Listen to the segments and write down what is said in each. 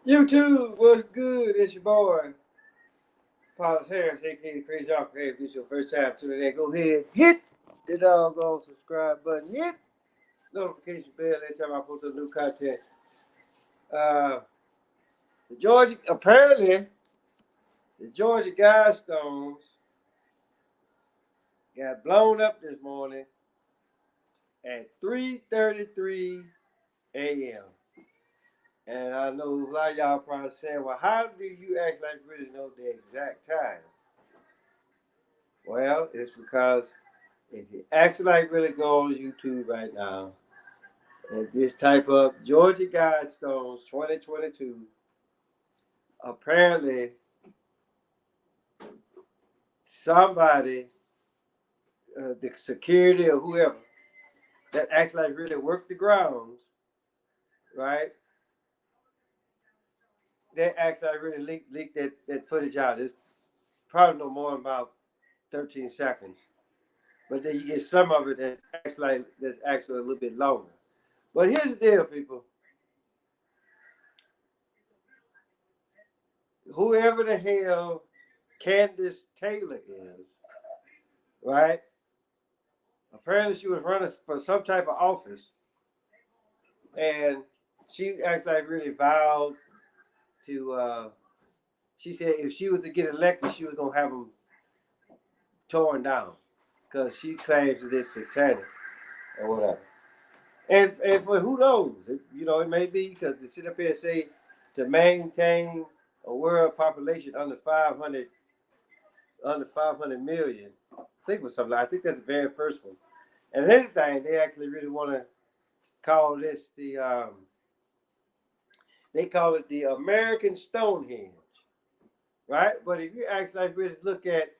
YouTube, what's good? It's your boy, Paulus Harris, aka the Crazy Uncle. Hey, if this is your first time tuning in, go ahead, hit the doggone subscribe button, hit notification bell every time I post a new content. Uh, apparently, the Georgia Guidestones got blown up this morning at 3:33 a.m. And I know a lot of y'all probably saying, well, how do you act like you really know the exact time? Well, it's because if you actually like really go on YouTube right now and just type up Georgia Guidestones 2022, apparently somebody, the security or whoever, that actually like really worked the grounds, right? They actually like really leaked that footage out. It's probably no more than about 13 seconds. But then you get some of it that's actually a little bit longer. But here's the deal, people. Whoever the hell Candace Taylor is, right? Apparently she was running for some type of office, and she actually like really vowed to. She said if she was to get elected, she was gonna have them torn down because she claims that it's satanic or whatever. And for who knows, it may be because to sit up here and say to maintain a world population under 500 million. I think it was something. I think that's the very first one. And anything, they actually really want to call this they call it the American Stonehenge, right? But if you actually really look at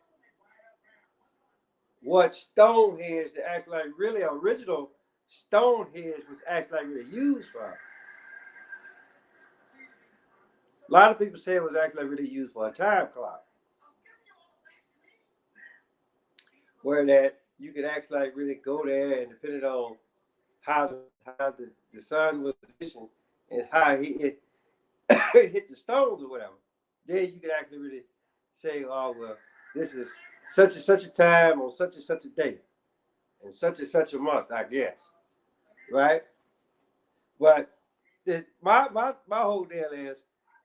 what Stonehenge, the actually like really original Stonehenge was actually like really used for, a lot of people say it was actually really used for a time clock, where that you could actually like really go there and depending on how the sun was positioned and how he hit the stones or whatever, then you could actually really say, oh well, this is such and such a time on such and such a day, and such a month, I guess, right? But my whole deal is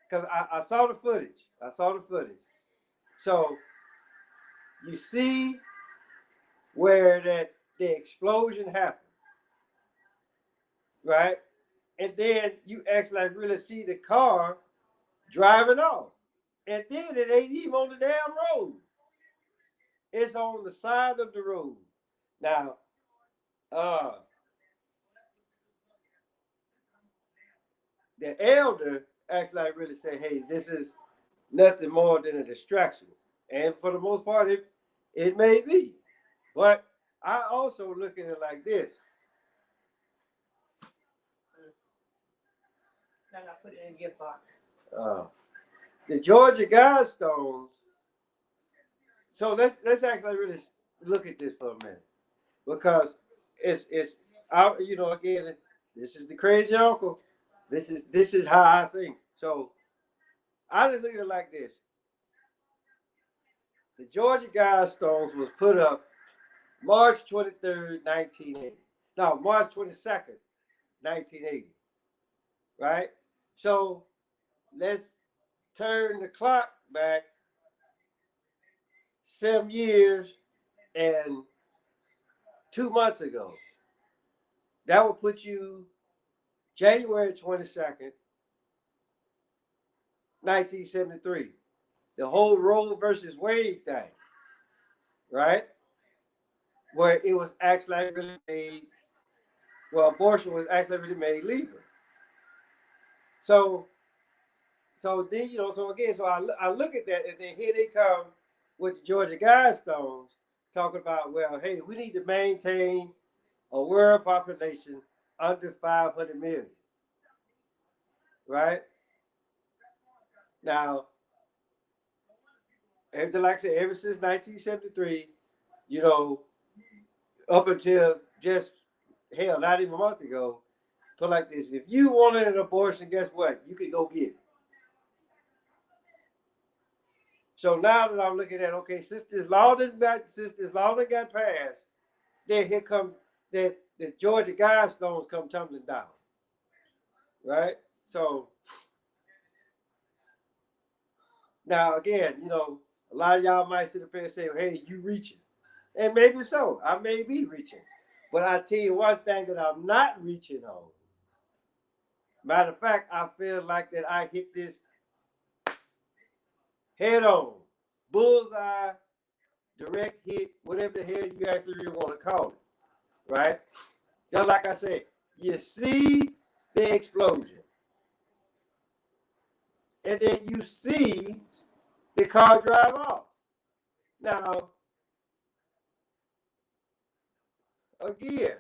because I saw the footage. I saw the footage. So you see where that the explosion happened, right? And then you actually like really see the car driving off. And then it ain't even on the damn road. It's on the side of the road. Now, uh, the elder actually like really say, hey, this is nothing more than a distraction. And for the most part, it may be. But I also look at it like this. No, no, put it in a gift box. The Georgia Guidestones. So let's actually really look at this for a minute, because it's out. Again, this is the crazy uncle. This is how I think. So I just look at it like this: the Georgia Guidestones was put up March 23rd, 1980. No, March 22nd, 1980. Right. So let's turn the clock back 7 years and 2 months ago. That will put you January 22nd, 1973. The whole Roe versus Wade thing, right? Where it was actually really made, well, abortion was actually really made legal. So, so then, so again, so I look at that, and then here they come with the Georgia Guidestones talking about, well, hey, we need to maintain a world population under 500 million, right? Now, like I said, ever since 1973, you know, up until just hell, not even a month ago, put like this: if you wanted an abortion, guess what? You could go get it. So now that I'm looking at, okay, since this law done got passed, then here come that the Georgia Guidestones come tumbling down, right? So now again, a lot of y'all might sit up here and say, "Hey, you reaching," and maybe so. I may be reaching, but I tell you one thing that I'm not reaching on. Matter of fact, I feel like that I hit this head on, bullseye, direct hit, whatever the hell you actually really want to call it, right? Just like I said, you see the explosion, and then you see the car drive off. Now, again,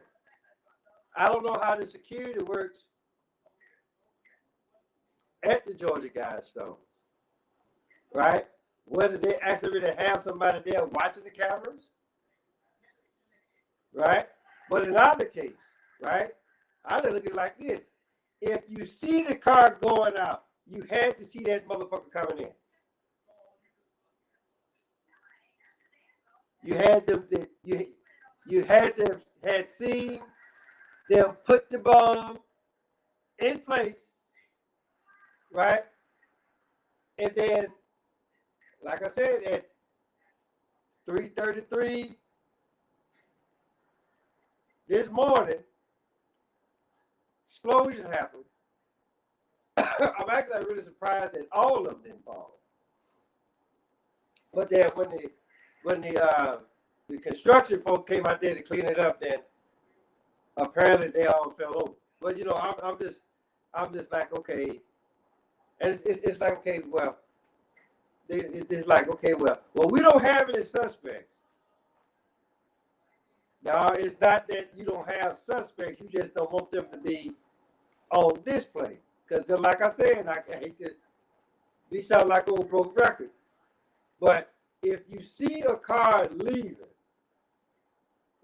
I don't know how the security works at the Georgia Guidestones, right? Whether they actually really have somebody there watching the cameras, right? But in either case, right, I look at it like this. If you see the car going out, you had to see that motherfucker coming in. You had to have seen them put the bomb in place, right? And then, like I said, at 3:33 this morning, explosion happened. I'm actually really surprised that all of them didn't fall. But then when the construction folk came out there to clean it up, then apparently they all fell over. But I'm just like, okay, and it's like, okay, well, it's like, okay, well, we don't have any suspects. Now, it's not that you don't have suspects, you just don't want them to be on display. Because like I said, I hate to sound like old broke record, but if you see a car leaving,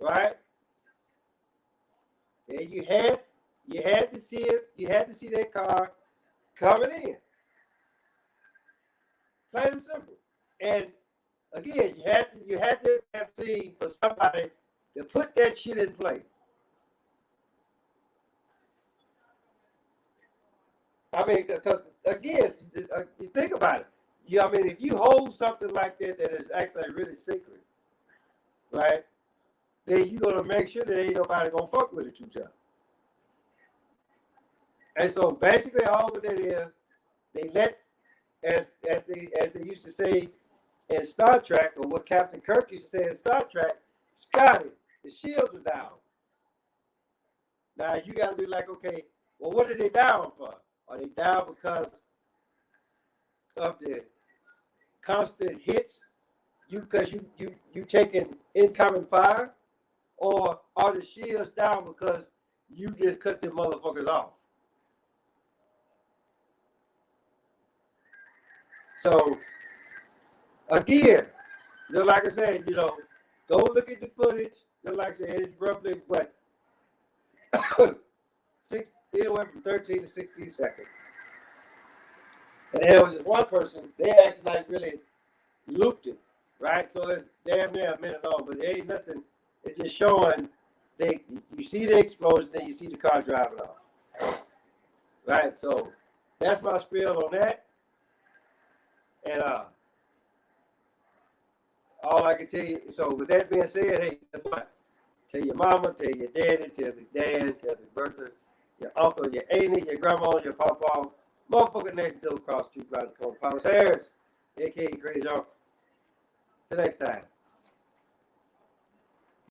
right, and you had to see it, you had to see that car coming in. Plain and simple. And again, you had to have seen for somebody to put that shit in place. I mean, because again, you think about it. If you hold something like that is actually really secret, right? Then you're gonna make sure that ain't nobody gonna fuck with it too tough. And so basically, all of that is they let, as they used to say in Star Trek, or what Captain Kirk used to say in Star Trek, Scotty, the shields are down. Now you got to be like, okay, well, what are they down for? Are they down because of the constant hits? Because you taking incoming fire, or are the shields down because you just cut them motherfuckers off? So again, just like I said, go look at the footage. Just like I said, it's roughly what it went from 13 to 16 seconds. And there was just one person, they actually like really looped it, right? So it's damn near a minute long, but there ain't nothing. It's just showing you see the explosion, then you see the car driving off. Right? So that's my spiel on that. And all I can tell you, so with that being said, hey, guess what? Tell your mama, tell your daddy, tell the dad, tell the brother, your uncle, your auntie, your grandma, your papa, motherfucker next door across the street, right the corner, Thomas Harris, a.k.a. Crazy Uncle. Till next time.